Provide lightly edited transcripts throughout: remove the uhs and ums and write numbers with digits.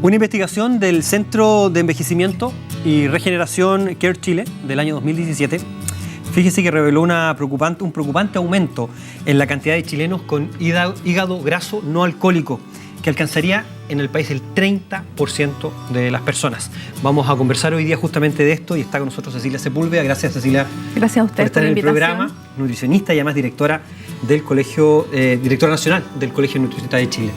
Una investigación del Centro de Envejecimiento y Regeneración Care Chile del año 2017, fíjese que reveló un preocupante aumento en la cantidad de chilenos con hígado graso no alcohólico, que alcanzaría en el país el 30% de las personas. Vamos a conversar hoy día justamente de esto y está con nosotros Cecilia Sepúlveda. Gracias, Cecilia. Gracias a ustedes por estar en el programa, nutricionista y además directora del Colegio, directora nacional del Colegio de Nutricionistas de Chile.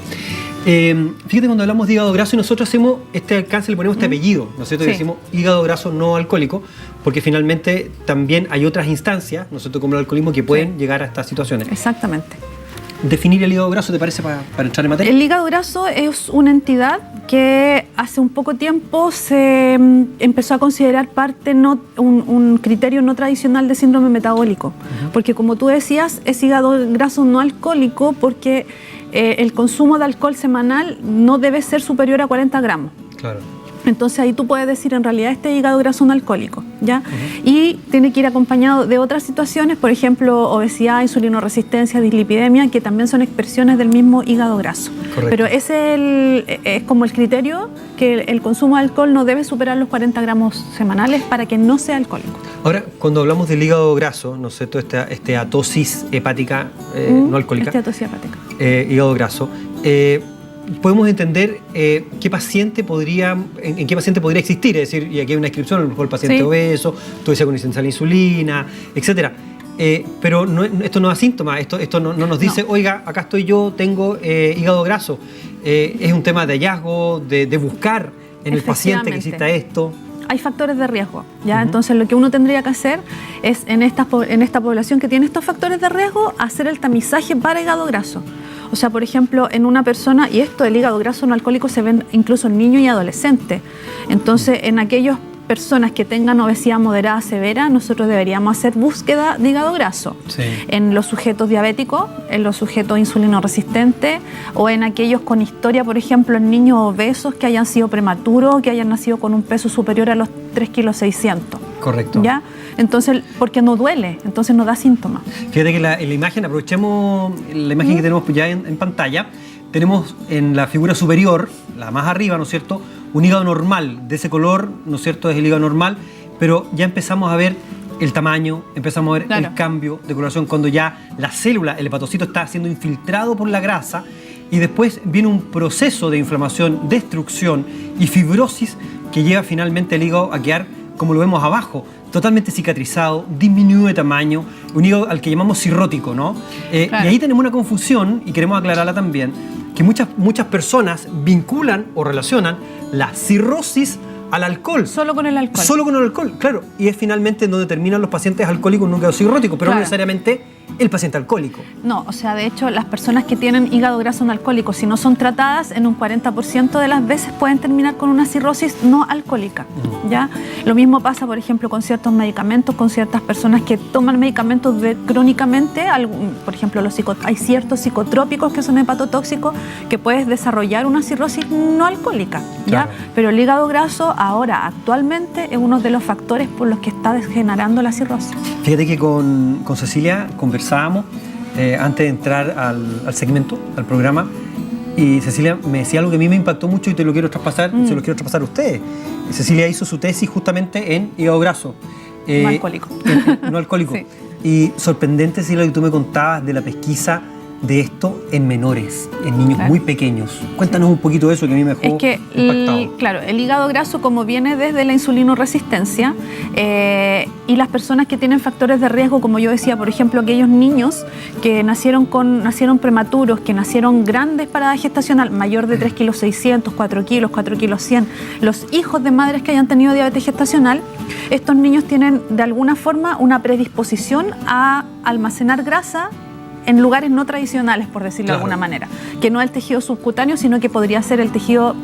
Fíjate, cuando hablamos de hígado graso y nosotros hacemos este alcance, le ponemos este apellido, ¿no es cierto? Sí. Y decimos hígado graso no alcohólico, porque finalmente también hay otras instancias, ¿no es cierto?, como el alcoholismo, que pueden llegar a estas situaciones. Exactamente. ¿Definir el hígado graso te parece para entrar en materia? El hígado graso es una entidad que hace un poco tiempo se empezó a considerar un criterio no tradicional de síndrome metabólico. Porque como tú decías, es hígado graso no alcohólico porque el consumo de alcohol semanal no debe ser superior a 40 gramos. Claro. Entonces ahí tú puedes decir, en realidad este hígado graso no alcohólico, ¿ya? Y tiene que ir acompañado de otras situaciones, por ejemplo, obesidad, insulinoresistencia, dislipidemia, que también son expresiones del mismo hígado graso. Correcto. Pero ese es como el criterio, que el consumo de alcohol no debe superar los 40 gramos semanales para que no sea alcohólico. Ahora, cuando hablamos del hígado graso, ¿no es cierto?, esteatosis hepática no alcohólica. Esteatosis hepática. Hígado graso. Podemos entender en qué paciente podría existir, es decir, y aquí hay una descripción, a lo mejor el paciente obeso, tú decías con insensible a la insulina, etcétera. Pero esto no da síntomas, esto no nos dice, oiga, acá estoy yo, tengo hígado graso. Es un tema de hallazgo, de buscar en el paciente que exista esto. Hay factores de riesgo, ¿ya? Entonces lo que uno tendría que hacer es, en esta población que tiene estos factores de riesgo, hacer el tamizaje para hígado graso. O sea, por ejemplo, en una persona, y esto del hígado graso no alcohólico se ven incluso en niños y adolescentes. Entonces, en aquellas personas que tengan obesidad moderada severa, nosotros deberíamos hacer búsqueda de hígado graso. Sí. En los sujetos diabéticos, en los sujetos insulinoresistentes o en aquellos con historia, por ejemplo, en niños obesos que hayan sido prematuros, que hayan nacido con un peso superior a los 3,6 kg. Correcto. ¿Ya? Entonces, porque no duele, entonces no da síntomas. Fíjate que en la imagen, aprovechemos la imagen que tenemos ya en pantalla, tenemos en la figura superior, la más arriba, ¿no es cierto?, un hígado normal, de ese color, ¿no es cierto?, es el hígado normal, pero ya empezamos a ver el tamaño, empezamos a ver el cambio de coloración cuando ya la célula, el hepatocito, está siendo infiltrado por la grasa y después viene un proceso de inflamación, destrucción y fibrosis que lleva finalmente el hígado a quedar, como lo vemos abajo, totalmente cicatrizado, disminuido de tamaño, un hígado al que llamamos cirrótico, ¿no? Y ahí tenemos una confusión, y queremos aclararla también, que muchas personas vinculan o relacionan la cirrosis al alcohol. Solo con el alcohol. Solo con el alcohol, claro. Y es finalmente donde terminan los pacientes alcohólicos en un hígado cirrótico, pero no necesariamente el paciente alcohólico. No, o sea, de hecho, las personas que tienen hígado graso no alcohólico, si no son tratadas, en un 40% de las veces pueden terminar con una cirrosis no alcohólica, ¿ya? Lo mismo pasa, por ejemplo, con ciertos medicamentos, con ciertas personas que toman medicamentos crónicamente, por ejemplo, hay ciertos psicotrópicos que son hepatotóxicos que puedes desarrollar una cirrosis no alcohólica, ¿ya? Claro. Pero el hígado graso ahora, actualmente, es uno de los factores por los que está degenerando la cirrosis. Fíjate que con Cecilia conversábamos antes de entrar al segmento, al programa, y Cecilia me decía algo que a mí me impactó mucho y te lo quiero traspasar, se lo quiero traspasar a ustedes. Cecilia hizo su tesis justamente en hígado graso. No alcohólico. No alcohólico. Sí. Y sorprendente, Cecilia, lo que tú me contabas de la pesquisa de esto en menores, en niños muy pequeños. Cuéntanos un poquito de eso que a mí me dejó impactado. Claro, el hígado graso, como viene desde la insulinoresistencia, y las personas que tienen factores de riesgo, como yo decía, por ejemplo, aquellos niños que nacieron prematuros, que nacieron grandes para edad gestacional, mayor de 3,6 kg, 4 kilos, 4,1 kg, los hijos de madres que hayan tenido diabetes gestacional, estos niños tienen de alguna forma una predisposición a almacenar grasa en lugares no tradicionales, por decirlo de alguna manera, que no es el tejido subcutáneo, sino que podría ser el tejido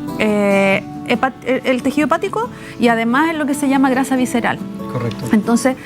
hepático y además es lo que se llama grasa visceral. Correcto. Entonces,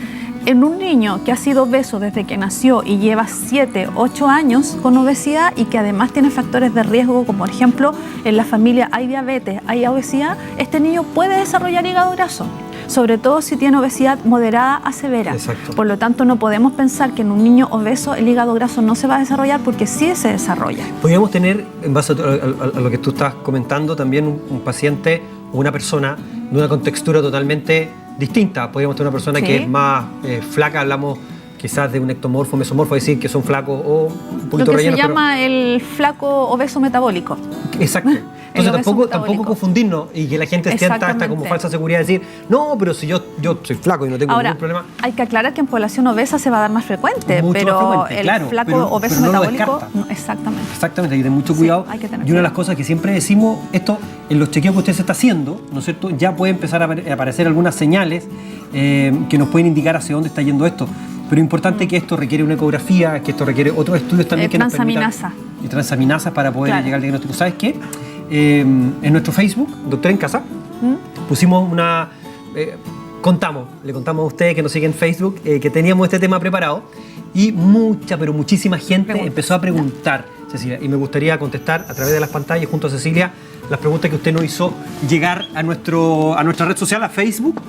en un niño que ha sido obeso desde que nació y lleva 7, 8 años con obesidad y que además tiene factores de riesgo, como por ejemplo en la familia hay diabetes, hay obesidad, este niño puede desarrollar hígado graso. sobre todo si tiene obesidad moderada a severa. Exacto. Por lo tanto, no podemos pensar que en un niño obeso el hígado graso no se va a desarrollar, porque sí se desarrolla. Podríamos tener, en base a lo que tú estás comentando, también un paciente o una persona de una contextura totalmente distinta. Podríamos tener una persona que es más flaca, hablamos quizás de un ectomorfo, mesomorfo, es decir, que son flacos o un poquito lo que rellenos. Se llama el flaco obeso metabólico. Exacto. Entonces tampoco confundirnos y que la gente sienta hasta como falsa seguridad de decir, no, pero si yo soy flaco y no tengo ningún problema. Hay que aclarar que en población obesa se va a dar más frecuente, pero el flaco obeso metabólico, exactamente. Exactamente, hay que tener mucho cuidado. Hay que tener y una de las cosas que siempre decimos, esto en los chequeos que usted se está haciendo, ¿no es cierto? Ya puede empezar a aparecer algunas señales que nos pueden indicar hacia dónde está yendo esto. Pero es importante que esto requiere una ecografía, que esto requiere otros estudios también que nos permitan. Y transaminasa para poder llegar al diagnóstico. ¿Sabes qué? En nuestro Facebook, Doctor en Casa, pusimos una... le contamos a ustedes que nos siguen en Facebook que teníamos este tema preparado y pero muchísima gente empezó a preguntar, Cecilia, y me gustaría contestar a través de las pantallas junto a Cecilia las preguntas que usted nos hizo llegar a nuestra red social, a Facebook.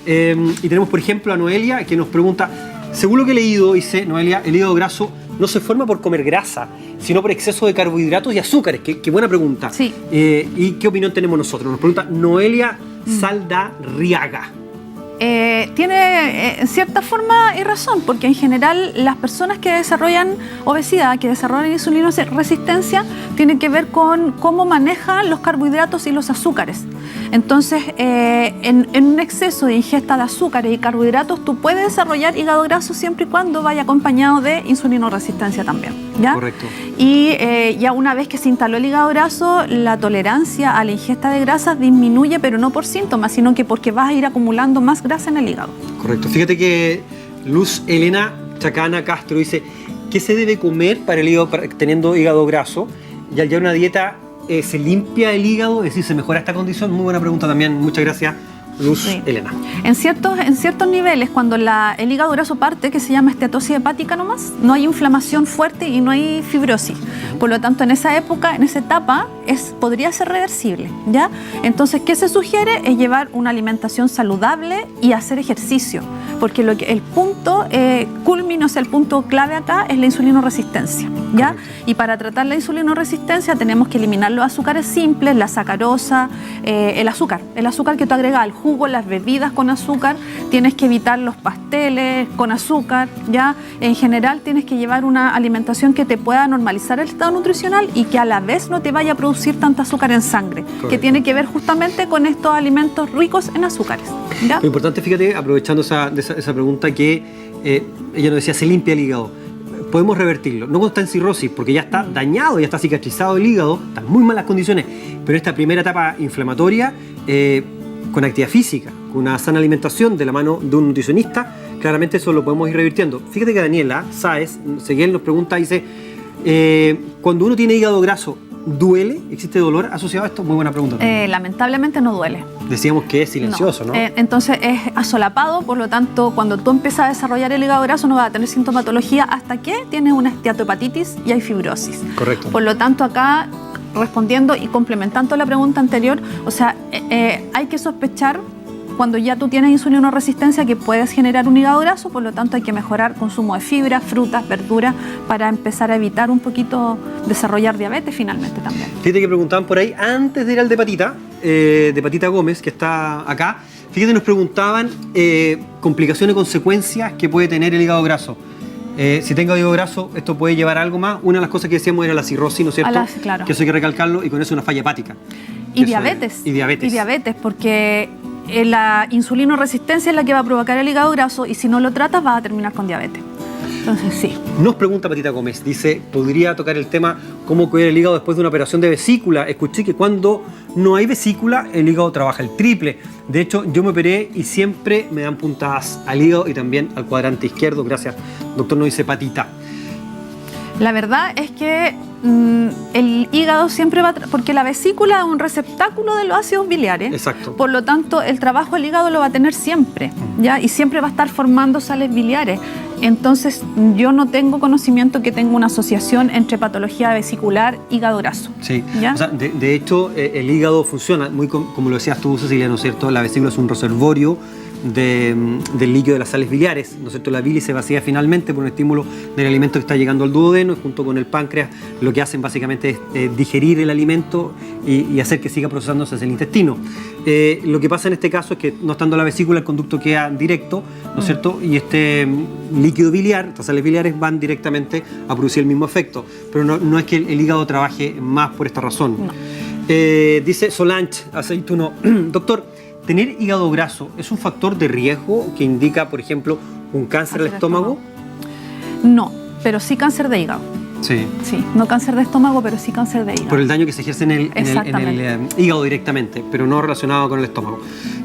Y tenemos, por ejemplo, a Noelia que nos pregunta, según lo que he leído, dice Noelia, el hígado graso no se forma por comer grasa, sino por exceso de carbohidratos y azúcares. Qué buena pregunta. Sí. ¿Y qué opinión tenemos nosotros? Nos pregunta Noelia Saldarriaga. Tiene en cierta forma y razón, porque en general las personas que desarrollan obesidad, que desarrollan insulinoresistencia, tienen que ver con cómo manejan los carbohidratos y los azúcares. Entonces, en un exceso de ingesta de azúcares y carbohidratos, tú puedes desarrollar hígado graso siempre y cuando vaya acompañado de insulinoresistencia también, ¿ya? Correcto. Y ya una vez que se instaló el hígado graso, la tolerancia a la ingesta de grasas disminuye, pero no por síntomas, sino que porque vas a ir acumulando más grasa en el hígado. Correcto. Fíjate que Luz Elena Chacana Castro dice, ¿qué se debe comer para el hígado teniendo hígado graso? Y al llevar una dieta, ¿se limpia el hígado? Es decir, ¿se mejora esta condición? Muy buena pregunta también. Muchas gracias, Luz Elena. En ciertos niveles, cuando el hígado graso parte, que se llama esteatosis hepática nomás, no hay inflamación fuerte y no hay fibrosis. Por lo tanto, en esa época, en esa etapa, podría ser reversible, ¿ya? Entonces, ¿qué se sugiere? Es llevar una alimentación saludable y hacer ejercicio, porque el punto culmino, o sea, el punto clave acá es la insulinoresistencia, ¿ya? Correcto. Y para tratar la insulinoresistencia tenemos que eliminar los azúcares simples, la sacarosa, el azúcar que tú agregas al jugo, las bebidas con azúcar, tienes que evitar los pasteles con azúcar, ¿ya? En general tienes que llevar una alimentación que te pueda normalizar el estado nutricional y que a la vez no te vaya a producir tanta azúcar en sangre. Correcto. Que tiene que ver justamente con estos alimentos ricos en azúcares, ¿ya? Lo importante, fíjate, aprovechando esa pregunta, que ella nos decía, se limpia el hígado. Podemos revertirlo, no cuando está en cirrosis, porque ya está dañado, ya está cicatrizado el hígado, está en muy malas condiciones, pero esta primera etapa inflamatoria, con actividad física, con una sana alimentación de la mano de un nutricionista, claramente eso lo podemos ir revirtiendo. Fíjate que Daniela Sáez, Seguel, nos pregunta, dice, cuando uno tiene hígado graso, ¿duele? ¿Existe dolor asociado a esto? Muy buena pregunta. Lamentablemente no duele. Decíamos que es silencioso, ¿no? Entonces es asolapado, por lo tanto, cuando tú empiezas a desarrollar el hígado graso no vas a tener sintomatología hasta que tienes una esteatohepatitis y hay fibrosis. Correcto. Por lo tanto, acá, respondiendo y complementando la pregunta anterior, o sea, hay que sospechar cuando ya tú tienes insulinoresistencia que puedes generar un hígado graso, por lo tanto hay que mejorar consumo de fibras, frutas, verduras para empezar a evitar un poquito desarrollar diabetes finalmente también. Fíjate que preguntaban por ahí, antes de ir al de Patita Gómez, que está acá, fíjate, nos preguntaban complicaciones y consecuencias que puede tener el hígado graso. Si tengo hígado graso, esto puede llevar a algo más. Una de las cosas que decíamos era la cirrosis, ¿no es cierto? Claro. Que eso hay que recalcarlo, y con eso una falla hepática. Y diabetes. Y diabetes, porque la insulinoresistencia es la que va a provocar el hígado graso y si no lo tratas vas a terminar con diabetes. Entonces, sí. Nos pregunta Patita Gómez, dice, ¿podría tocar el tema cómo cuidar el hígado después de una operación de vesícula? Escuché que cuando no hay vesícula, el hígado trabaja el triple. De hecho, yo me operé y siempre me dan puntadas al hígado y también al cuadrante izquierdo. Gracias, doctor, nos dice Patita. La verdad es que el hígado siempre va porque la vesícula es un receptáculo de los ácidos biliares. Exacto. Por lo tanto, el trabajo del hígado lo va a tener siempre, ¿ya? Y siempre va a estar formando sales biliares. Entonces, yo no tengo conocimiento que tenga una asociación entre patología vesicular y hígado graso. Sí, ¿ya? O sea, de hecho, el hígado funciona, muy como lo decías tú, Cecilia, ¿no es cierto? La vesícula es un reservorio del líquido de las sales biliares, ¿no es cierto? La bilis se vacía finalmente por un estímulo del alimento que está llegando al duodeno, y junto con el páncreas lo que hacen básicamente es digerir el alimento y hacer que siga procesándose hacia el intestino. Lo que pasa en este caso es que no estando la vesícula, el conducto queda directo, ¿no es cierto? Y este líquido biliar, estas sales biliares van directamente a producir el mismo efecto, pero no es que el hígado trabaje más por esta razón. No. Dice Solange Aceituno, doctor, ¿tener hígado graso es un factor de riesgo que indica, por ejemplo, un cáncer al estómago? No, pero sí cáncer de hígado. Sí. Sí, no cáncer de estómago, pero sí cáncer de hígado. Por el daño que se ejerce en el hígado directamente, pero no relacionado con el estómago.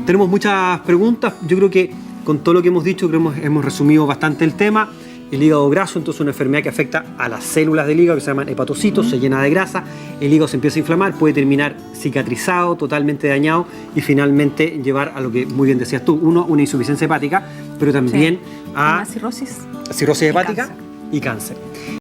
Tenemos muchas preguntas. Yo creo que con todo lo que hemos dicho, creo que hemos resumido bastante el tema. El hígado graso, entonces, es una enfermedad que afecta a las células del hígado, que se llaman hepatocitos, se llena de grasa, el hígado se empieza a inflamar, puede terminar cicatrizado, totalmente dañado y finalmente llevar a lo que muy bien decías tú, una insuficiencia hepática, pero también a una cirrosis hepática y cáncer.